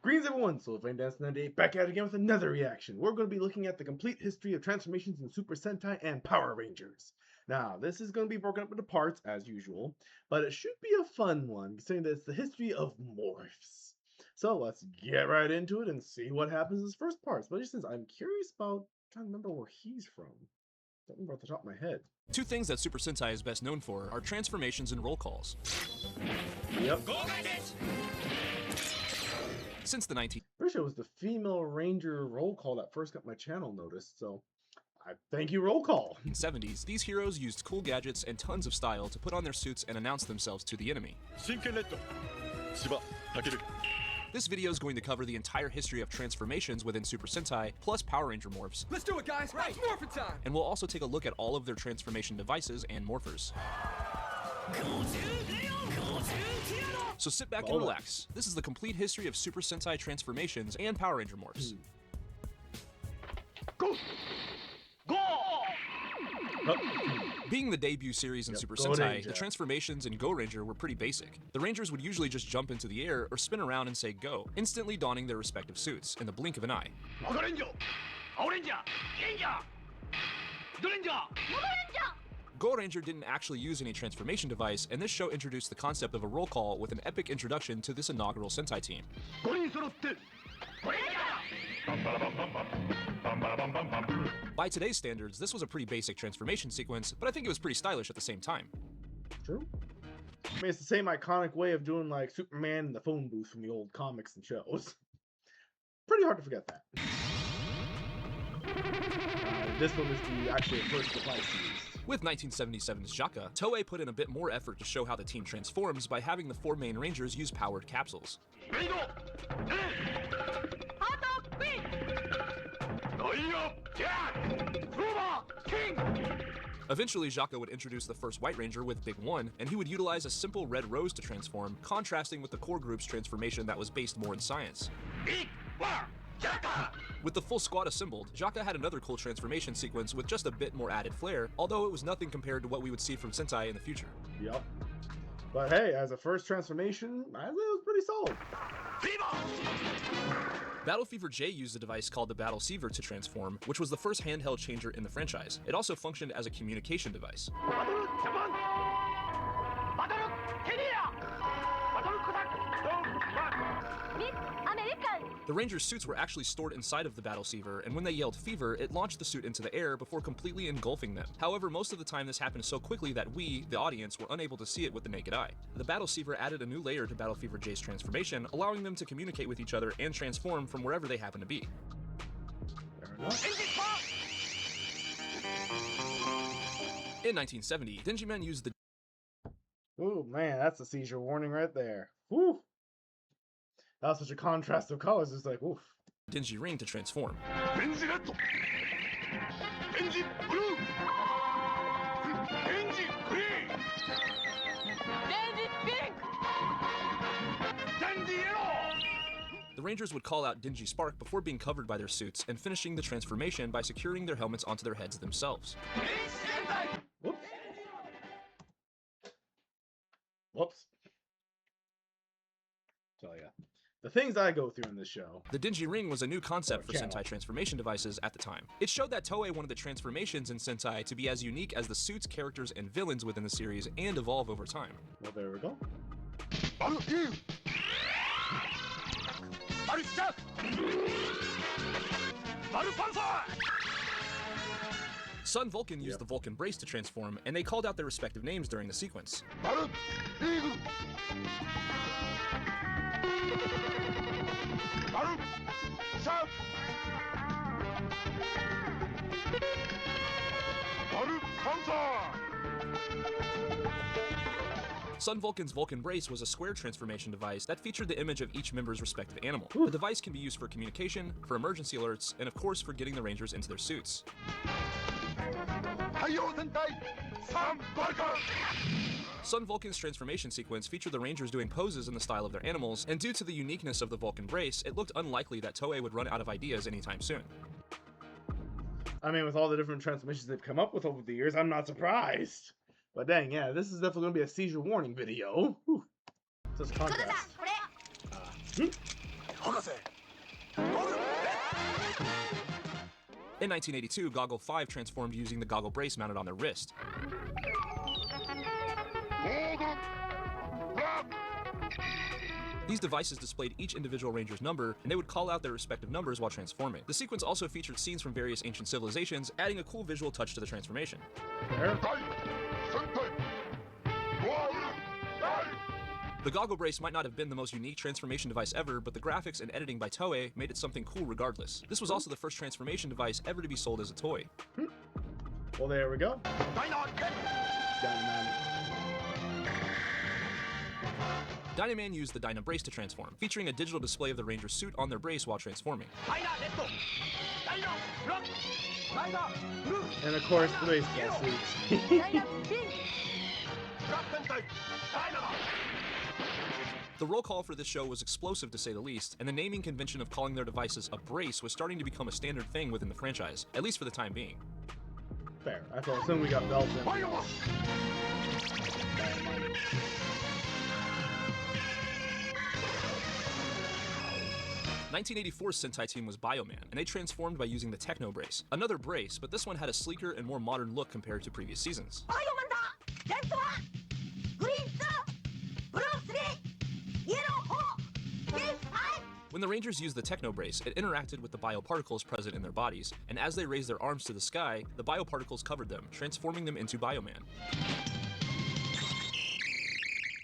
Greetings everyone, Soul Dance 98 back at it again with another reaction. We're going to be looking at the complete history of transformations in Super Sentai and Power Rangers. Now, this is going to be broken up into parts as usual, but it should be a fun one, considering that it's the history of morphs. So let's get right into it and see what happens in this first part. Especially since I'm curious about, trying to remember where he's from. Don't remember off the top of my head. Two things that Super Sentai is best known for are transformations and roll calls. Yep. Since the 19... Pretty sure it was the female ranger roll call that first got my channel noticed, so I thank you, roll call. 70s, these heroes used cool gadgets and tons of style to put on their suits and announce themselves to the enemy. This video is going to cover the entire history of transformations within Super Sentai, plus Power Ranger morphs. Let's do it, guys! Right. It's morphin' time! And we'll also take a look at all of their transformation devices and morphers. So sit back and relax. This is the complete history of Super Sentai transformations and Power Ranger morphs. Go! Being the debut series in Super Sentai, the transformations in Go Ranger were pretty basic. The Rangers would usually just jump into the air or spin around and say go, instantly donning their respective suits in the blink of an eye. Go Ranger didn't actually use any transformation device, and this show introduced the concept of a roll call with an epic introduction to this inaugural Sentai team. By today's standards, this was a pretty basic transformation sequence, but I think it was pretty stylish at the same time. True. I mean, it's the same iconic way of doing like Superman in the phone booth from the old comics and shows. Pretty hard to forget that. This one is the actual first device used. With 1977's Jaka, Toei put in a bit more effort to show how the team transforms by having the four main Rangers use powered capsules. Eventually, Jaka would introduce the first White Ranger with Big One, and he would utilize a simple red rose to transform, contrasting with the core group's transformation that was based more in science. With the full squad assembled, Jaka had another cool transformation sequence with just a bit more added flair, although it was nothing compared to what we would see from Sentai in the future. Yep. But hey, as a first transformation, I think it was pretty solid. Battle Fever J used a device called the Battle Seaver to transform, which was the first handheld changer in the franchise. It also functioned as a communication device. The Rangers' suits were actually stored inside of the Battle Seaver, and when they yelled fever, it launched the suit into the air before completely engulfing them. However, most of the time this happened so quickly that we, the audience, were unable to see it with the naked eye. The Battle Seaver added a new layer to Battle Fever J's transformation, allowing them to communicate with each other and transform from wherever they happen to be. In 1970, Denjimen used the... Ooh, man, that's a seizure warning right there. Woo! That was such a contrast of colors, it's like, oof. Denji Ring to transform. The Rangers would call out Denji Spark before being covered by their suits and finishing the transformation by securing their helmets onto their heads themselves. Whoops. Whoops. So yeah. The things I go through in this show. The Denji Ring was a new concept for Sentai transformation devices at the time. It showed that Toei wanted the transformations in Sentai to be as unique as the suits, characters, and villains within the series and evolve over time. Well, there we go. Sun Vulcan used the Vulcan Brace to transform, and they called out their respective names during the sequence. Sun Vulcan's Vulcan Brace was a square transformation device that featured the image of each member's respective animal. The device can be used for communication, for emergency alerts, and of course for getting the Rangers into their suits. Sun Vulcan's transformation sequence featured the Rangers doing poses in the style of their animals, and due to the uniqueness of the Vulcan Brace, it looked unlikely that Toei would run out of ideas anytime soon. I mean, with all the different transformations they've come up with over the years, I'm not surprised. But dang, yeah, this is definitely going to be a seizure warning video. Whew. Such contrast. In 1982, Goggle 5 transformed using the goggle brace mounted on their wrist. These devices displayed each individual ranger's number, and they would call out their respective numbers while transforming. The sequence also featured scenes from various ancient civilizations, adding a cool visual touch to the transformation. The goggle brace might not have been the most unique transformation device ever, but the graphics and editing by Toei made it something cool regardless. This was also the first transformation device ever to be sold as a toy. Well, there we go. Dynaman used the Dyna Brace to transform, featuring a digital display of the Ranger's suit on their brace while transforming. And of course, the baseball suits. The roll call for this show was explosive to say the least, and the naming convention of calling their devices a brace was starting to become a standard thing within the franchise, at least for the time being. Fair. I thought soon we got belts in. 1984's Sentai team was Bioman, and they transformed by using the Techno Brace. Another brace, but this one had a sleeker and more modern look compared to previous seasons. When the Rangers used the Techno Brace, it interacted with the bioparticles present in their bodies, and as they raised their arms to the sky, the bioparticles covered them, transforming them into Bioman.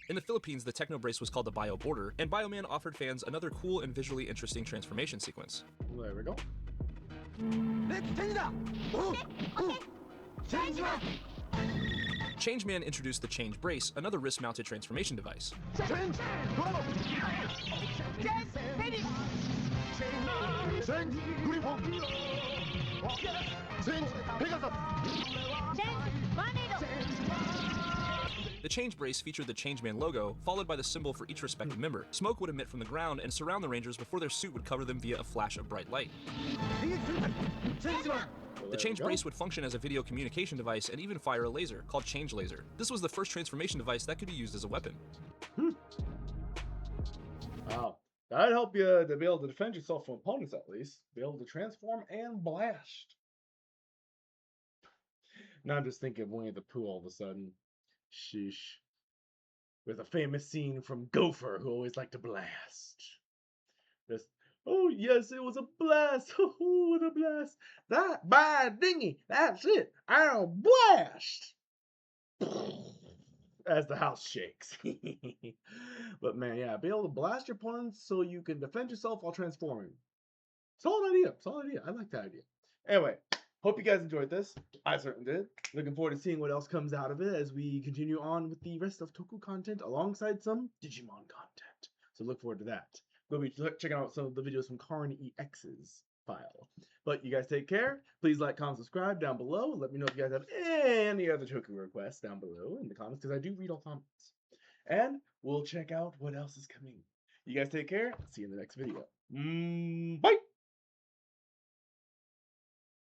In the Philippines, the Techno Brace was called the Bio Border, and Bioman offered fans another cool and visually interesting transformation sequence. There we go. Changeman introduced the Change Brace, another wrist-mounted transformation device. The Change Brace featured the Changeman logo, followed by the symbol for each respective member. Smoke would emit from the ground and surround the Rangers before their suit would cover them via a flash of bright light. The Change Brace would function as a video communication device and even fire a laser, called Change Laser. This was the first transformation device that could be used as a weapon. Wow. That'd help you to be able to defend yourself from opponents, at least. Be able to transform and blast. Now I'm just thinking of Winnie the Pooh all of a sudden. Sheesh. With a famous scene from Gopher, who always liked to blast. Just, oh yes, it was a blast. Oh, what a blast. That by dinghy. That's it. I'll blast. As the house shakes. But man, yeah, be able to blast your opponents so you can defend yourself while transforming. Solid idea. Solid idea. I like that idea. Anyway, hope you guys enjoyed this. I certainly did. Looking forward to seeing what else comes out of it as we continue on with the rest of Toku content alongside some Digimon content. So look forward to that. We'll be checking out some of the videos from Karn EX's file. But you guys take care. Please like, comment, subscribe down below. Let me know if you guys have any other Toku requests down below in the comments, because I do read all comments. And we'll check out what else is coming. You guys take care. See you in the next video. Bye!